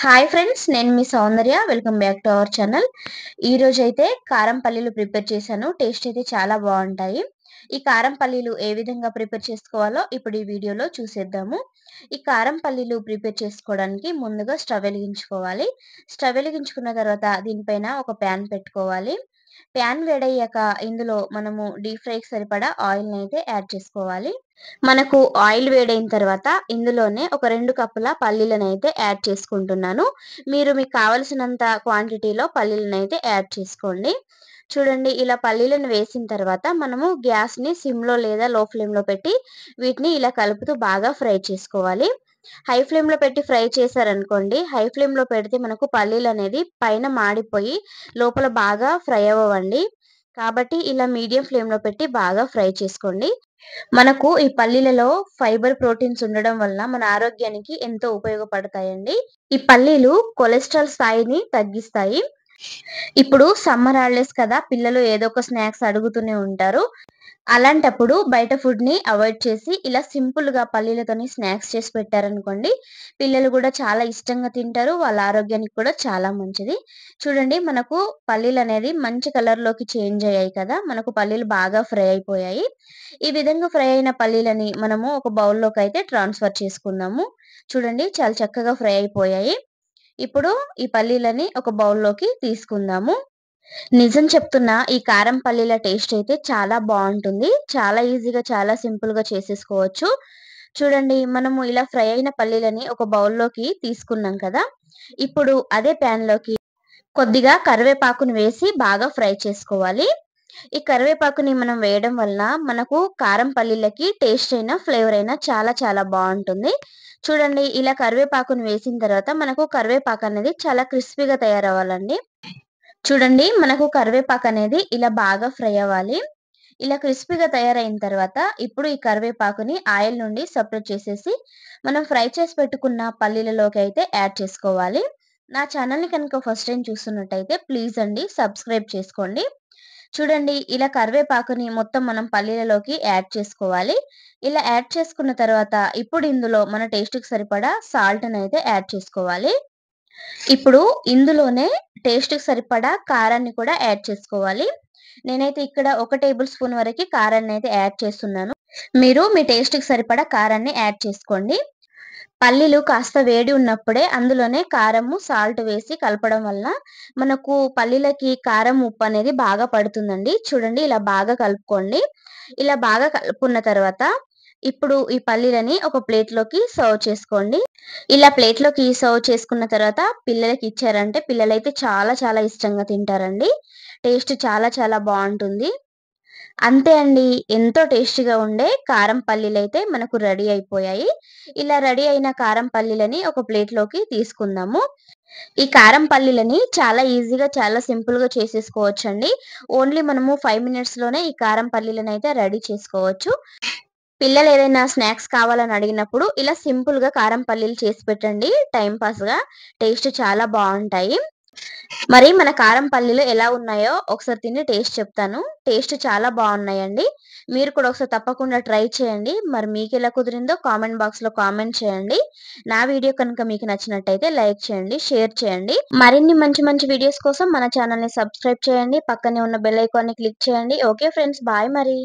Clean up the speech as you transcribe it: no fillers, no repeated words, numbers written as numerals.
Hi friends, నేను మీ Soundarya. Welcome back to our channel. ఈ రోజు అయితే కారం పల్లీలు ప్రిపేర్ చేశాను. టేస్ట్ అయితే చాలా బాగుంటాయి. ఈ కారం పల్లీలు ఏ విధంగా ప్రిపేర్ చేసుకోవాలో ఇప్పుడు ఈ వీడియోలో చూసేద్దాము. ఈ కారం పల్లీలు ప్రిపేర్ చేసుకోవడానికి ముందుగా స్టవ్ వెలిగించుకోవాలి. స్టవ్ వెలిగించుకున్న తర్వాత దీనిపైన ఒక ప్యాన్ పెట్టుకోవాలి. ప్యాన్ వేడయ్యాక ఇందులో మనము డీప్ ఫ్రైకి సరిపడా ఆయిల్ని అయితే యాడ్ చేసుకోవాలి. మనకు ఆయిల్ వేడైన తర్వాత ఇందులోనే ఒక 2 కప్పుల పల్లీలను అయితే యాడ్ చేసుకుంటున్నాను. మీరు మీకు కావలసినంత క్వాంటిటీలో పల్లీలను అయితే యాడ్ చేసుకోండి. చూడండి, ఇలా పల్లీలను వేసిన తర్వాత మనము గ్యాస్‌ని సిమ్‌లో లేదా లో ఫ్లేమ్‌లో పెట్టి వీటిని ఇలా కలుపుతూ బాగా ఫ్రై చేసుకోవాలి. హై ఫ్లేమ్‌లో పెట్టి ఫ్రై చేశారనుకోండి, హై ఫ్లేమ్‌లో పెడితే మనకు పల్లీలనేది పైన మాడిపోయి లోపల బాగా ఫ్రై అవ్వవండి. కాబట్టి ఇలా మీడియం ఫ్లేమ్‌లో పెట్టి బాగా ఫ్రై చేసుకోండి. మనకు ఈ పల్లీలలో ఫైబర్, ప్రోటీన్స్ ఉండడం వల్ల మన ఆరోగ్యానికి ఎంతో ఉపయోగపడతాయండి. ఈ పల్లీలు కొలెస్ట్రాల్ స్థాయిని తగ్గిస్తాయి. ఇప్పుడు సమ్మర్ హాలిడేస్ కదా, పిల్లలు ఏదో ఒక స్నాక్స్ అడుగుతూనే ఉంటారు. అలాంటప్పుడు బయట ఫుడ్‌ని అవాయిడ్ చేసి ఇలా సింపుల్‌గా పల్లీలతోని స్నాక్స్ చేసి పెట్టారనుకోండి, పిల్లలు కూడా చాలా ఇష్టంగా తింటారు. వాళ్ళ ఆరోగ్యానికి కూడా చాలా మంచిది. చూడండి, మనకు పల్లీలనేది మంచి కలర్‌లోకి చేంజ్ అయ్యాయి కదా! మనకు పల్లీలు బాగా ఫ్రై అయిపోయాయి. ఈ విధంగా ఫ్రై అయిన పల్లీలని మనము ఒక బౌల్‌లోకైతే ట్రాన్స్‌ఫర్ చేసుకుందాము. చూడండి, చాలా చక్కగా ఫ్రై అయిపోయాయి. ఇప్పుడు ఈ పల్లీలని ఒక బౌల్‌లోకి తీసుకుందాము. నిజం చెప్తున్నా, ఈ కారం పల్లీల టేస్ట్ అయితే చాలా బావుంటుంది. చాలా ఈజీగా, చాలా సింపుల్‌గా చేసేసుకోవచ్చు. చూడండి, మనము ఇలా ఫ్రై అయిన పల్లీలని ఒక బౌల్‌లోకి తీసుకున్నాం కదా! ఇప్పుడు అదే ప్యాన్‌లోకి కొద్దిగా కరివేపాకుని వేసి బాగా ఫ్రై చేసుకోవాలి. ఈ కరివేపాకుని మనం వేయడం వలన మనకు కారం పల్లీలకి టేస్ట్ అయినా, ఫ్లేవర్ అయినా చాలా చాలా బావుంటుంది. చూడండి, ఇలా కరివేపాకుని వేసిన తర్వాత మనకు కరివేపాకనేది చాలా క్రిస్పీగా తయారవ్వాలండి. చూడండి, మనకు కరివేపాకనేది ఇలా బాగా ఫ్రై అవ్వాలి. ఇలా క్రిస్పీగా తయారైన తర్వాత ఇప్పుడు ఈ కరివేపాకుని ఆయిల్ నుండి సెపరేట్ చేసేసి మనం ఫ్రై చేసి పెట్టుకున్న పల్లీలలోకి అయితే యాడ్ చేసుకోవాలి. నా ఛానల్‌ని కనుక ఫస్ట్ టైమ్ చూస్తున్నట్టయితే ప్లీజ్ అండి సబ్స్క్రైబ్ చేసుకోండి. చూడండి, ఇలా కరివేపాకుని మొత్తం మనం పల్లీలలోకి యాడ్ చేసుకోవాలి. ఇలా యాడ్ చేసుకున్న తర్వాత ఇప్పుడు ఇందులో మన టేస్ట్‌కి సరిపడా సాల్ట్‌నయితే యాడ్ చేసుకోవాలి. ఇప్పుడు ఇందులోనే టేస్ట్‌కి సరిపడా కారాన్ని కూడా యాడ్ చేసుకోవాలి. నేనైతే ఇక్కడ ఒక టేబుల్ స్పూన్ వరకి కారాన్నయితే యాడ్ చేస్తున్నాను. మీరు మీ టేస్ట్‌కి సరిపడా కారాన్ని యాడ్ చేసుకోండి. పల్లీలు కాస్త వేడి ఉన్నప్పుడే అందులోనే కారము, సాల్ట్ వేసి కలపడం వలన మనకు పల్లీలకి కారం, ఉప్పు అనేది బాగా పడుతుందండి. చూడండి, ఇలా బాగా కలుపుకోండి. ఇలా బాగా కలుపుకున్న తర్వాత ఇప్పుడు ఈ పల్లీలని ఒక ప్లేట్‌లోకి సర్వ్ చేసుకోండి. ఇలా ప్లేట్‌లోకి సర్వ్ చేసుకున్న తర్వాత పిల్లలకి ఇచ్చారంటే పిల్లలైతే చాలా చాలా ఇష్టంగా తింటారండి. టేస్ట్ చాలా చాలా బావుంటుంది. అంతే అండి. ఎంతో టేస్టీగా ఉండే కారం పల్లీలైతే మనకు రెడీ అయిపోయాయి. ఇలా రెడీ అయిన కారం పల్లీలని ఒక ప్లేట్‌లోకి తీసుకుందాము. ఈ కారం పల్లీలని చాలా ఈజీగా, చాలా సింపుల్‌గా చేసేసుకోవచ్చండి. ఓన్లీ మనము 5 మినిట్స్‌లోనే ఈ కారం పల్లీలనైతే రెడీ చేసుకోవచ్చు. పిల్లలు ఏదైనా స్నాక్స్ కావాలని అడిగినప్పుడు ఇలా సింపుల్‌గా కారం పల్లీలు చేసి పెట్టండి. టైమ్ పాస్‌గా టేస్ట్ చాలా బావుంటాయి. మరి మన కారం పల్లీలు ఎలా ఉన్నాయో ఒకసారి తిని టేస్ట్ చెప్తాను. టేస్ట్ చాలా బావున్నాయండి. మీరు కూడా ఒకసారి తప్పకుండా ట్రై చేయండి. మరి మీకెలా కుదిరిందో కామెంట్ బాక్స్‌లో కామెంట్ చేయండి. నా వీడియో కనుక మీకు నచ్చినట్టయితే లైక్ చేయండి, షేర్ చేయండి. మరిన్ని మంచి మంచి వీడియోస్ కోసం మన ఛానెల్‌ని సబ్స్క్రైబ్ చేయండి. పక్కనే ఉన్న బెల్ ఐకాన్‌ని క్లిక్ చేయండి. ఓకే ఫ్రెండ్స్, బాయ్ మరి.